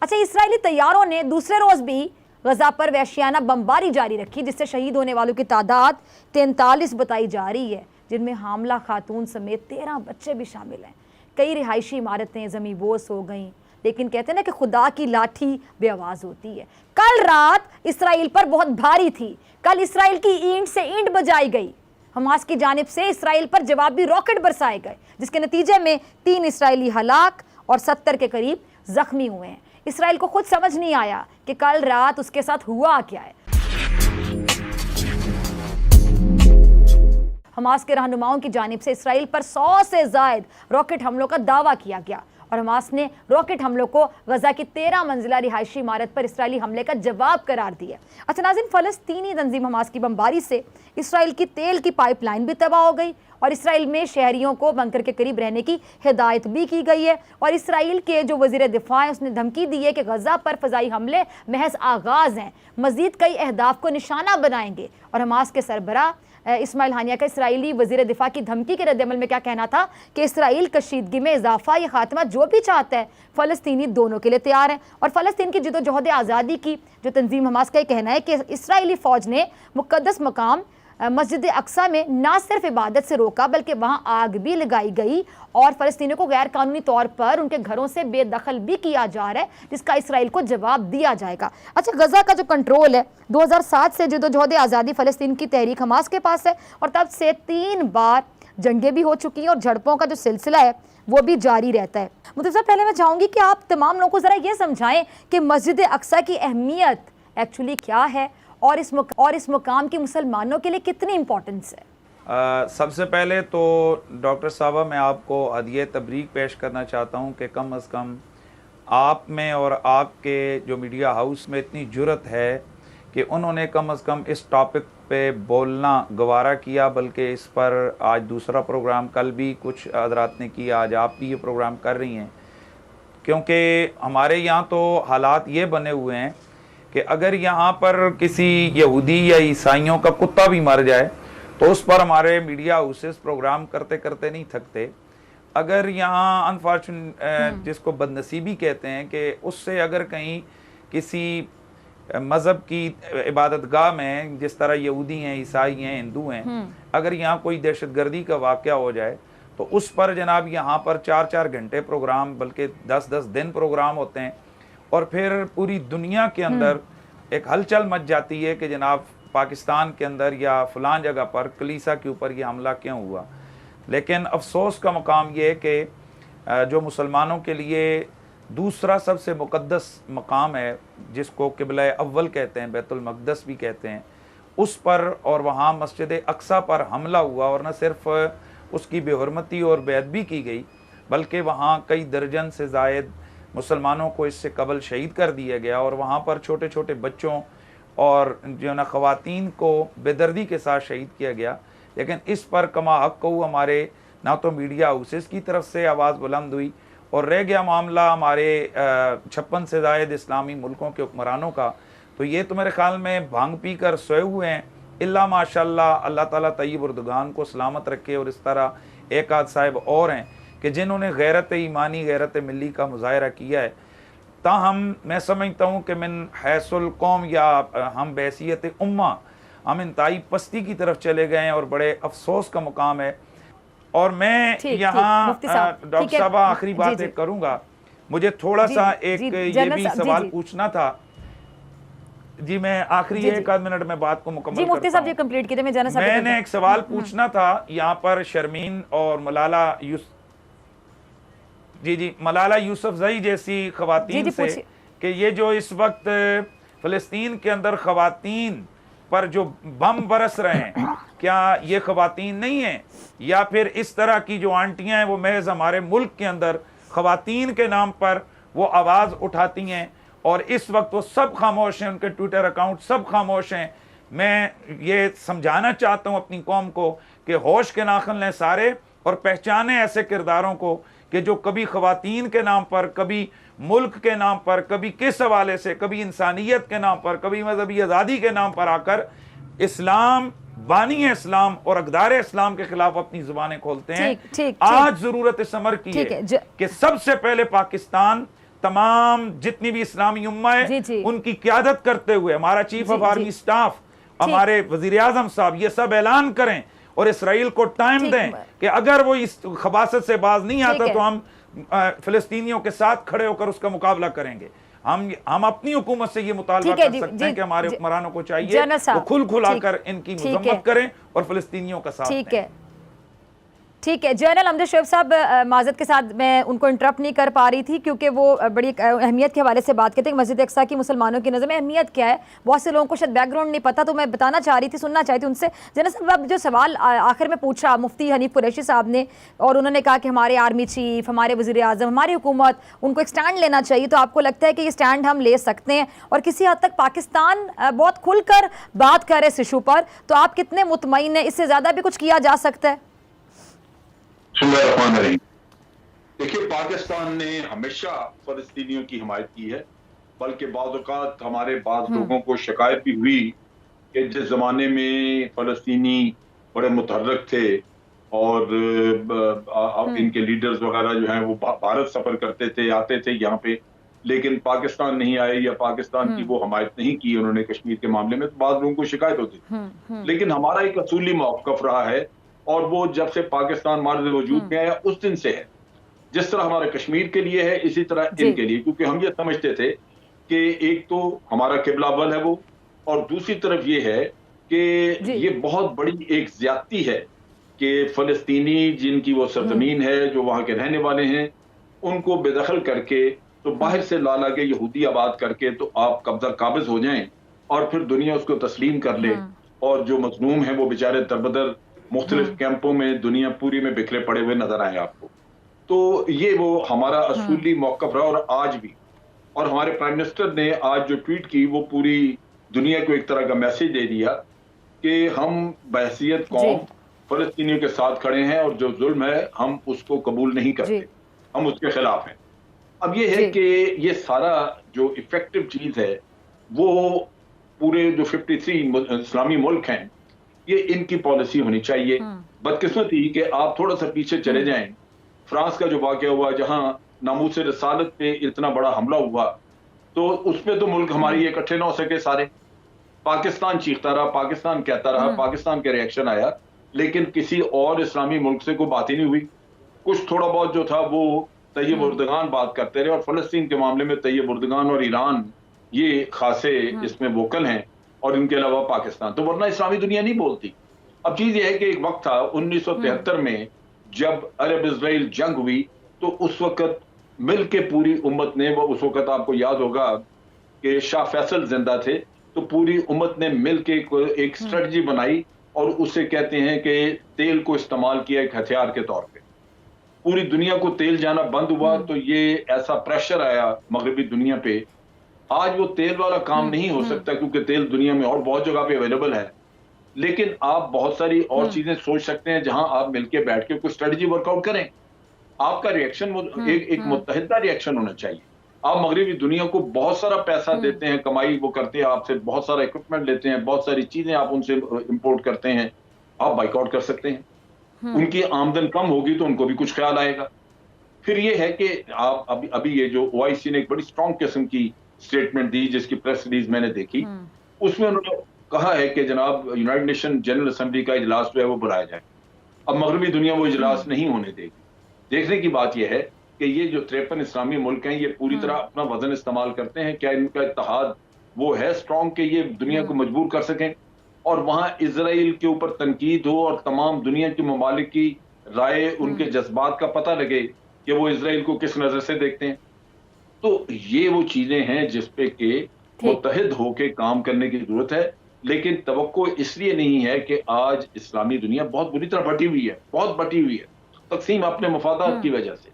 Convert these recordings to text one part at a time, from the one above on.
अच्छा, इस्राएली तैयारों ने दूसरे रोज भी गजा पर वहशियाना बमबारी जारी रखी, जिससे शहीद होने वालों की तादाद 43 बताई जा रही है, जिनमें हामला खातून समेत 13 बच्चे भी शामिल हैं। कई रिहायशी इमारतें ज़मींबोस हो गईं, लेकिन कहते हैं ना कि खुदा की लाठी बेआवाज होती है। कल रात इसराइल पर बहुत भारी थी। कल इसराइल की ईंट से ईंट बजाई गई। हमास की जानिब से इसराइल पर जवाबी रॉकेट बरसाए गए, जिसके नतीजे में 3 इसराइली हलाक और 70 के करीब जख्मी हुए हैं। इसराइल को खुद समझ नहीं आया कि कल रात उसके साथ हुआ क्या है। हमास के रहनुमाओं की जानिब से इसराइल पर 100 से ज़ायद रॉकेट हमलों का दावा किया गया और हमास ने रॉकेट हमलों को गजा की 13 मंजिला रिहायशी इमारत पर इसराइली हमले का जवाब करार दिया। अच्छा नाज़रीन, फ़लस्तीनी तंजीम हमास की बमबारी से इसराइल की तेल की पाइपलाइन भी तबाह हो गई और इसराइल में शहरियों को बंकर के करीब रहने की हिदायत भी की गई है। और इसराइल के जो वज़ीर दिफा है उसने धमकी दी है कि गजा पर फ़ज़ाई हमले महज आगाज़ हैं, मज़ीद कई अहदाफ को निशाना बनाएंगे। और हमास के सरबराह इस्माइल हानिया का इसराइली वज़ीर दिफा की धमकी के रद्दअमल में क्या कहना था कि इसराइल कशीदगी में इजाफा या खात्मा जो भी चाहता है, फ़लस्तीनी दोनों के लिए तैयार हैं। और फ़लस्तीन की जदोजहद आज़ादी की जो तंजीम हमास का कहना है कि इसराइली फ़ौज ने मुक़द्दस मकाम मस्जिद अक्सा में ना सिर्फ इबादत से रोका बल्कि वहाँ आग भी लगाई गई और फ़लस्तीनियों को गैर कानूनी तौर पर उनके घरों से बेदखल भी किया जा रहा है, जिसका इसराइल को जवाब दिया जाएगा। अच्छा, गजा का जो कंट्रोल है 2007 से जदोजहद आज़ादी फ़लस्तीन की तहरीक हमास के पास है और तब से 3 बार जंगें भी हो चुकी हैं और झड़पों का जो सिलसिला है वो भी जारी रहता है। मुझे सबसे पहले मैं चाहूँगी कि आप तमाम लोगों को ज़रा ये समझाएं कि मस्जिद अक्सा की अहमियत एक्चुअली क्या है और इस मुकाम की मुसलमानों के लिए कितनी इम्पोर्टेंस है। सबसे पहले तो डॉक्टर साहबा मैं आपको हदिया तबरीक पेश करना चाहता हूँ कि कम अज़ कम आप में और आपके जो मीडिया हाउस में इतनी जुर्रत है कि उन्होंने कम अज़ कम इस टॉपिक पे बोलना गवारा किया, बल्कि इस पर आज दूसरा प्रोग्राम, कल भी कुछ हज़रात ने किया, आज आप भी ये प्रोग्राम कर रही हैं। क्योंकि हमारे यहाँ तो हालात ये बने हुए हैं कि अगर यहाँ पर किसी यहूदी या ईसाइयों का कुत्ता भी मर जाए तो उस पर हमारे मीडिया हाउसेस प्रोग्राम करते करते नहीं थकते। अगर यहाँ अनफॉर्चुनेट जिसको बदनसीबी कहते हैं कि उससे अगर कहीं किसी मज़हब की इबादतगाह में, जिस तरह यहूदी हैं, ईसाई हैं, हिंदू हैं, अगर यहाँ कोई दहशतगर्दी का वाक़या हो जाए तो उस पर जनाब यहाँ पर 4-4 घंटे प्रोग्राम, बल्कि 10-10 दिन प्रोग्राम होते हैं और फिर पूरी दुनिया के अंदर एक हलचल मच जाती है कि जनाब पाकिस्तान के अंदर या फलां जगह पर कलीसा के ऊपर ये हमला क्यों हुआ। लेकिन अफसोस का मकाम ये है कि जो मुसलमानों के लिए दूसरा सबसे मुक़द्दस मकाम है, जिसको क़िबला अव्वल कहते हैं, बैतुल मक़दस भी कहते हैं, उस पर और वहाँ मस्जिद अक्सा पर हमला हुआ और न सिर्फ उसकी बेहुरमती और बेअदबी की गई, बल्कि वहाँ कई दर्जन से ज़ायद मुसलमानों को इससे कबल शहीद कर दिया गया और वहाँ पर छोटे छोटे बच्चों और जो ना ख़वातीन को बेदर्दी के साथ शहीद किया गया। लेकिन इस पर कमा हक़ को हमारे ना तो मीडिया हाउसेस की तरफ से आवाज़ बुलंद हुई और रह गया मामला हमारे 56 से ज़ायद इस्लामी मुल्कों के हुक्मरानों का, तो ये तो मेरे ख़्याल में भांग पी कर सोए हुए हैं। इल्ला माशाल्लाह, अल्लाह ताला तय्यब उर्दगान को सलामत रखे। और इस तरह एक आध साहिब और हैं कि जिन्होंने गैरत ईमानी, गैरत मिली का मुजाहरा किया है। ताहम मैं समझता हूँ कि मिन हैसुल कौम या हम बहसीयत उम्मा हम इंतहाई पस्ती की तरफ चले गए हैं और बड़े अफसोस का मुकाम है। और मैं यहाँ डॉक्टर साहब आखिरी बात एक करूँगा, मुझे थोड़ा सा एक ये भी सवाल पूछना था जी। मैं आखिरी 1 मिनट में बात को मुकम्मल मुफ्ती साहब जी कंप्लीट कीजिए। मैंने एक सवाल पूछना था यहाँ पर शर्मीन और मलाला यूसुफजई जैसी खवातीन से कि ये जो इस वक्त फ़लस्तीन के अंदर खवातीन पर जो बम बरस रहे हैं, क्या ये खवातीन नहीं है या फिर इस तरह की जो आंटियां हैं वो महज हमारे मुल्क के अंदर खवातीन के नाम पर वो आवाज़ उठाती हैं और इस वक्त वो सब खामोश हैं, उनके ट्विटर अकाउंट सब खामोश हैं। मैं ये समझाना चाहता हूँ अपनी कौम को कि होश के नाखन लें सारे और पहचाने ऐसे किरदारों को कि जो कभी खवातीन के नाम पर, कभी मुल्क के नाम पर, कभी किस हवाले से, कभी इंसानियत के नाम पर, कभी मजहबी आज़ादी के नाम पर आकर इस्लाम, बानी इस्लाम और अकदार इस्लाम के खिलाफ अपनी जुबानें खोलते हैं। आज जरूरत इस अमर की है कि सबसे पहले पाकिस्तान तमाम जितनी भी इस्लामी उम्मा जी, है जी। उनकी क़यादत करते हुए हमारा चीफ ऑफ जी, आर्मी जी। स्टाफ, हमारे वजीर आजम साहब, ये सब ऐलान करें और इसराइल को टाइम ठीक, दें कि अगर वो इस खबासत से बाज नहीं ठीक आता है। तो हम फिलिस्तीनियों के साथ खड़े होकर उसका मुकाबला करेंगे। हम अपनी हुकूमत से ये मुतालबा ठीक है कर जी, सकते हैं कि हमारे जी, हुक्मरानों को चाहिए जनरल वो साहब, खुलाकर इनकी ठीक है। मजम्मत करें और फिलिस्तीनियों का साथ ठीक दें। है, ठीक है। जनरल अमजद शोएब साहब, माजरत के साथ मैं उनको इंटरप्ट नहीं कर पा रही थी क्योंकि वो बड़ी अहमियत के हवाले से बात करते हैं। मस्जिद अक्सा की मुसलमानों की नज़र में अहमियत क्या है, बहुत से लोगों को शायद बैकग्राउंड नहीं पता, तो मैं बताना चाह रही थी, सुनना चाहती थी उनसे। जनरल साहब, अब जो सवाल आखिर में पूछा मुफ्ती हनीफ कुरैशी साहब ने, और उन्होंने कहा कि हमारे आर्मी चीफ, हमारे वज़ीर आज़म, हमारी हुकूमत, उनको एक स्टैंड लेना चाहिए, तो आपको लगता है कि ये स्टैंड हम ले सकते हैं? और किसी हद तक पाकिस्तान बहुत खुलकर बात करे इस इशू पर, तो आप कितने मुतमईन हैं, इससे ज़्यादा भी कुछ किया जा सकता है? देखिए, पाकिस्तान ने हमेशा फलस्तीनियों की हिमायत की है, बल्कि बाज़ औक़ात हमारे बाज़ लोगों को शिकायत भी हुई कि जिस ज़माने में फलस्तीनी बड़े मुतहर्रिक थे और इनके लीडर्स वगैरह जो हैं वो भारत सफ़र करते थे, आते थे यहाँ पे, लेकिन पाकिस्तान नहीं आए या पाकिस्तान की वो हिमायत नहीं की उन्होंने कश्मीर के मामले में, तो बाज़ लोगों को शिकायत होती थी। लेकिन हमारा एक असूली मौक़िफ़ रहा है, और वो जब से पाकिस्तान मार्ज़ वजूद में आया उस दिन से है। जिस तरह हमारे कश्मीर के लिए है, इसी तरह इनके लिए, क्योंकि हम ये समझते थे कि एक तो हमारा किबला अव्वल है वो, और दूसरी तरफ ये है कि ये बहुत बड़ी एक ज्यादती है कि फलस्तीनी जिनकी वो सरजमीन है, जो वहां के रहने वाले हैं, उनको बेदखल करके, तो बाहर से ला ला के यहूदी आबाद करके तो आप कब्जा काबिज हो जाएं और फिर दुनिया उसको तस्लीम कर ले, और जो मजलूम है वो बेचारे दरबदर मुख्तलिफ कैंपों में दुनिया पूरी में बिखरे पड़े हुए नजर आए आपको। तो ये वो हमारा असूली मौक़िफ़ रहा और आज भी। और हमारे प्राइम मिनिस्टर ने आज जो ट्वीट की वो पूरी दुनिया को एक तरह का मैसेज दे दिया कि हम बहैसियत कौम फ़लस्तीनियों के साथ खड़े हैं और जो जुल्म है हम उसको कबूल नहीं करते, हम उसके खिलाफ हैं। अब ये है कि ये सारा जो इफेक्टिव चीज़ है वो पूरे जो 53 इस्लामी मुल्क हैं, ये इनकी पॉलिसी होनी चाहिए। बदकिस्मती कि आप थोड़ा सा पीछे चले जाएं, फ्रांस का जो वाक़या हुआ जहां नामूस रिसालत पे इतना बड़ा हमला हुआ, तो उसमें तो मुल्क हमारी इकट्ठे ना हो सके सारे। पाकिस्तान चीखता रहा, पाकिस्तान कहता रहा, पाकिस्तान के रिएक्शन आया, लेकिन किसी और इस्लामी मुल्क से कोई बात ही नहीं हुई। कुछ थोड़ा बहुत जो था वो तैयब उर्दगान बात करते रहे, और फलस्तीन के मामले में तैयब उर्दगान और ईरान ये खासे इसमें वोकल हैं, और इनके अलावा पाकिस्तान, तो वरना इस्लामी दुनिया नहीं बोलती। अब चीज ये है कि एक वक्त था 1973 में जब अरब इजराइल जंग हुई, तो उस वक्त मिल के पूरी उम्मत ने, वो उस वक्त आपको याद होगा कि शाह फैसल जिंदा थे, तो पूरी उम्मत ने मिल के एक स्ट्रेटजी बनाई और उसे कहते हैं कि तेल को इस्तेमाल किया एक हथियार के तौर पे। पूरी दुनिया को तेल जाना बंद हुआ, तो ये ऐसा प्रेशर आया मगरबी दुनिया पे। आज वो तेल वाला काम नहीं हो सकता क्योंकि तेल दुनिया में और बहुत जगह पे अवेलेबल है, लेकिन आप बहुत सारी और चीजें सोच सकते हैं जहां आप मिलके बैठ के कोई स्ट्रेटजी वर्कआउट करें। आपका रिएक्शन एक मुत्तहिदा रिएक्शन होना चाहिए। आप मगरबी दुनिया को बहुत सारा पैसा देते हैं, कमाई वो करते हैं आपसे, बहुत सारा इक्विपमेंट लेते हैं, बहुत सारी चीजें आप उनसे इंपोर्ट करते हैं, आप बाइकआउट कर सकते हैं। उनकी आमदन कम होगी तो उनको भी कुछ ख्याल आएगा। फिर ये है कि आप अभी ये जो ओआईसी ने एक बड़ी स्ट्रॉन्ग किस्म की स्टेटमेंट दी, जिसकी प्रेस रिलीज मैंने देखी, उसमें उन्होंने कहा है कि जनाब यूनाइटेड नेशन जनरल असेंबली का इजलास जो है वो बुलाया जाए। अब मगरबी दुनिया वो इजलास नहीं होने देगी। देखने की बात यह है कि ये जो 53 इस्लामी मुल्क हैं, ये पूरी तरह अपना वजन इस्तेमाल करते हैं, क्या इनका इत्तेहाद वो है स्ट्रॉन्ग कि ये दुनिया को मजबूर कर सकें और वहां इजराइल के ऊपर तनकीद हो और तमाम दुनिया के ममालिक की राय, उनके जज्बात का पता लगे कि वो इजराइल को किस नजर से देखते हैं। तो ये वो चीजें हैं जिसपे के मुत्तहिद होके काम करने की जरूरत है, लेकिन तवक्को इसलिए नहीं है कि आज इस्लामी दुनिया बहुत बुरी तरह बटी हुई है, बहुत बटी हुई है, तकसीम अपने मफादात की वजह से।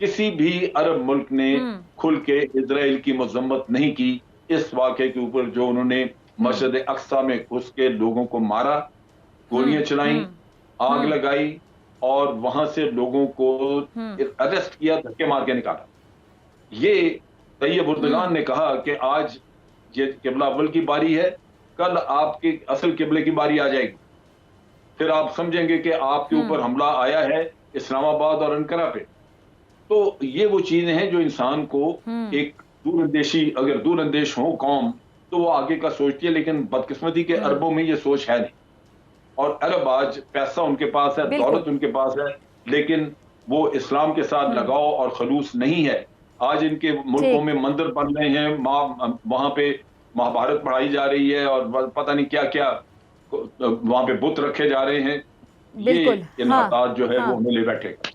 किसी भी अरब मुल्क ने खुल के इजराइल की मजम्मत नहीं की इस वाक़े के ऊपर, जो उन्होंने मस्जिद अक्सा में घुस के लोगों को मारा, गोलियां चलाई, आग लगाई और वहां से लोगों को अरेस्ट किया, धक्के मार के निकाला। ये तैयब उर्दगान ने कहा कि आज ये किबला अव्वल की बारी है, कल आपके असल किबले की बारी आ जाएगी, फिर आप समझेंगे कि आपके ऊपर हमला आया है इस्लामाबाद और अंकारा पे। तो ये वो चीजें हैं जो इंसान को एक दूरंदेशी, अगर दूरंदेश हो कौम तो वो आगे का सोचती है, लेकिन बदकिस्मती के अरबों में ये सोच है नहीं। और अरब आज पैसा उनके पास है, बिल्कुल। दौलत उनके पास है, लेकिन वो इस्लाम के साथ लगाव और खलूस नहीं है। आज इनके मुल्कों ठीक। में मंदिर बन रहे हैं, वहां पे महाभारत पढ़ाई जा रही है और पता नहीं क्या क्या वहां पे बुत रखे जा रहे हैं। ये बिल्कुल। हाँ इन्हतात जो है वो हाँ हमें ले बैठेगा।